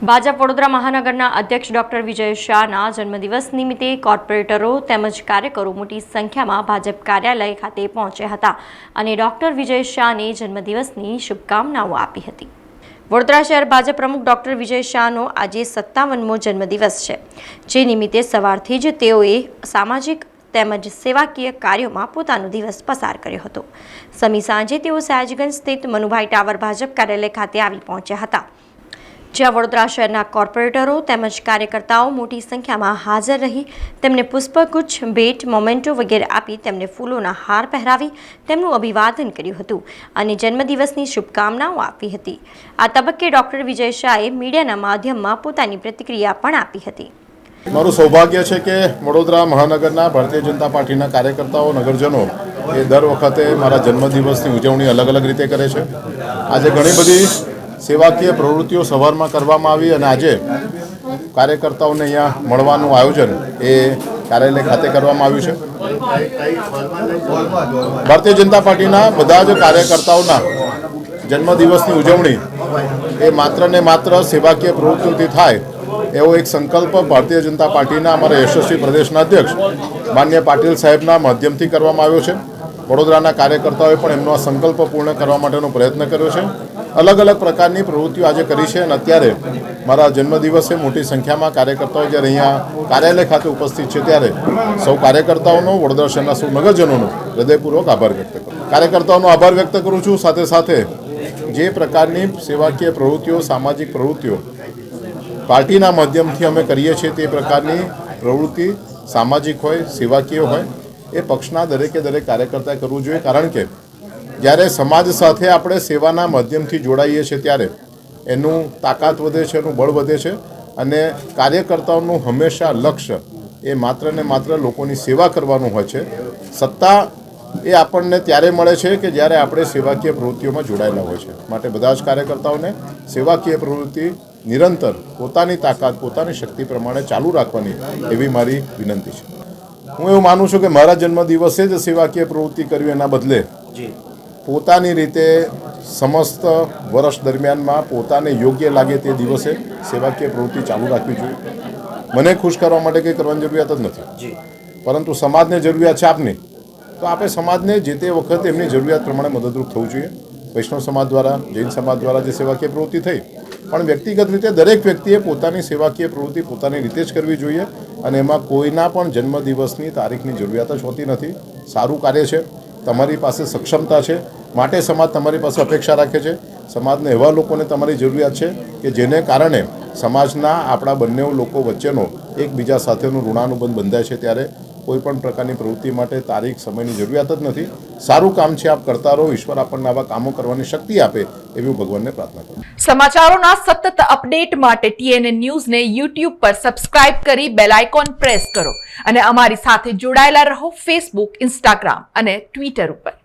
ભાજપ વડોદરા મહાનગરના અધ્યક્ષ ડોક્ટર વિજય શાહના જન્મદિવસ નિમિત્તે કોર્પોરેટરો તેમજ કાર્યકરો મોટી સંખ્યામાં ભાજપ કાર્યાલય ખાતે પહોંચ્યા હતા અને ડોક્ટર વિજય શાહને જન્મદિવસની શુભકામનાઓ આપી હતી। વડોદરા શહેર ભાજપ પ્રમુખ ડોક્ટર વિજય શાહનો આજે 57મો જન્મદિવસ છે, જે નિમિત્તે સવારથી જ તેઓએ સામાજિક તેમજ સેવાકીય કાર્યોમાં પોતાનો દિવસ પસાર કર્યો હતો। સમી સાંજે તેઓ સયાજીગંજ સ્થિત મનુભાઈ ટાવર ભાજપ કાર્યાલય ખાતે આવી પહોંચ્યા હતા, જ્યાં વડોદરા શહેરના કોર્પોરેટરો તેમજ કાર્યકર્તાઓ મોટી સંખ્યામાં હાજર રહી તેમને પુષ્પગુચ્છ, ભેટ, મોમેન્ટો વગેરે આપી તેમને ફૂલોના હાર પહેરાવી તેમનું અભિવાદન કર્યું હતું અને જન્મદિવસની શુભકામનાઓ આપી હતી। આ તબક્કે ડોક્ટર વિજય શાહે મીડિયાના માધ્યમમાં પોતાની પ્રતિક્રિયા પણ આપી હતી। મારું સૌભાગ્ય છે કે વડોદરા મહાનગરના ભારતીય જનતા પાર્ટીના કાર્યકર્તાઓ, નગરજનો એ દર વખતે મારા જન્મદિવસની ઉજવણી અલગ અલગ રીતે કરે છે। આજે ઘણી બધી સેવાકીય પ્રવૃત્તિઓ સવારમાં કરવામાં આવી અને આજે કાર્યકર્તાઓને અહીંયા મળવાનું આયોજન એ કાર્યાલય ખાતે કરવામાં આવ્યું છે। ભારતીય જનતા પાર્ટીના બધા જ કાર્યકર્તાઓના જન્મદિવસની ઉજવણી એ માત્ર ને માત્ર સેવાકીય પ્રવૃત્તિઓથી થાય એવો એક સંકલ્પ ભારતીય જનતા પાર્ટીના અમારા યશસ્વી પ્રદેશના અધ્યક્ષ માન્ય પાટીલ સાહેબના માધ્યમથી કરવામાં આવ્યો છે। વડોદરાના કાર્યકર્તાઓએ પણ એમનો આ સંકલ્પ પૂર્ણ કરવા માટેનો પ્રયત્ન કર્યો છે। અલગ અલગ પ્રકારની પ્રવૃત્તિઓ આજે કરી છે અને અત્યારે મારા જન્મદિવસે મોટી સંખ્યામાં કાર્યકર્તાઓ જ્યારે અહીંયા કાર્યાલય ખાતે ઉપસ્થિત છે ત્યારે સૌ કાર્યકર્તાઓનો, વડોદરા શહેરના સૌ નગરજનોનો હૃદયપૂર્વક આભાર વ્યક્ત કરું। કાર્યકર્તાઓનો આભાર વ્યક્ત કરું છું। સાથે સાથે જે પ્રકારની સેવાકીય પ્રવૃત્તિઓ, સામાજિક પ્રવૃત્તિઓ પાર્ટીના માધ્યમથી અમે કરીએ છીએ તે પ્રકારની પ્રવૃત્તિ સામાજિક હોય, સેવાકીય હોય, એ પક્ષના દરેકે દરેક કાર્યકર્તાએ કરવું જોઈએ। કારણ કે જ્યારે સમાજ સાથે આપણે સેવાના માધ્યમથી જોડાઈએ છીએ ત્યારે એનું તાકાત વધે છે, એનું બળ વધે છે અને કાર્યકર્તાઓનું હંમેશા લક્ષ્ય એ માત્ર ને માત્ર લોકોની સેવા કરવાનું હોય છે। સત્તા એ આપણને ત્યારે મળે છે કે જ્યારે આપણે સેવાકીય પ્રવૃત્તિઓમાં જોડાયેલા હોય છે। માટે બધા જ કાર્યકર્તાઓને સેવાકીય પ્રવૃત્તિ નિરંતર પોતાની તાકાત, પોતાની શક્તિ પ્રમાણે ચાલુ રાખવાની એવી મારી વિનંતી છે। હું એવું માનું છું કે મારા જન્મદિવસે જ સેવાકીય પ્રવૃત્તિ કરવી એના બદલે પોતાની રીતે સમસ્ત વર્ષ દરમિયાનમાં પોતાને યોગ્ય લાગે તે દિવસે સેવાકીય પ્રવૃત્તિ ચાલુ રાખવી જોઈએ। મને ખુશ કરવા માટે કંઈ કરવાની જરૂરિયાત જ નથી, પરંતુ સમાજને જરૂરિયાત છે આપની, તો આપણે સમાજને જે તે વખતે એમની જરૂરિયાત પ્રમાણે મદદરૂપ થવું જોઈએ। વૈષ્ણવ સમાજ દ્વારા, જૈન સમાજ દ્વારા જે સેવાકીય પ્રવૃત્તિ થઈ, પણ વ્યક્તિગત રીતે દરેક વ્યક્તિએ પોતાની સેવાકીય પ્રવૃત્તિ પોતાની રીતે જ કરવી જોઈએ અને એમાં કોઈના પણ જન્મદિવસની તારીખની જરૂરિયાત જ હોતી નથી। સારું કાર્ય છે, તમારી પાસે સક્ષમતા છે, માટે સમાજ તમારી પાસે અપેક્ષા રાખે છે। સમાજને એવા લોકોને તમારી જરૂરિયાત છે કે જેને કારણે સમાજના આપણા બંને લોકો વચ્ચેનો એકબીજા સાથેનો ઋણાનુબંધ બંધાય છે। ત્યારે કોઈ પણ પ્રકારની પ્રવૃત્તિ માટે તારીખ, સમયની જરૂરિયાત જ નથી। સારું કામ છે, આપ કરતા રહો। ઈશ્વર આપણને આવા કામો કરવાની શક્તિ આપે એવી હું ભગવાનને પ્રાર્થના કરું। સમાચારોના સતત અપડેટ માટે TNN ન્યૂઝને YouTube પર સબસ્ક્રાઇબ કરી બેલ આઇકોન પ્રેસ કરો અને અમારી સાથે જોડાયેલા રહો Facebook, Instagram અને Twitter ઉપર।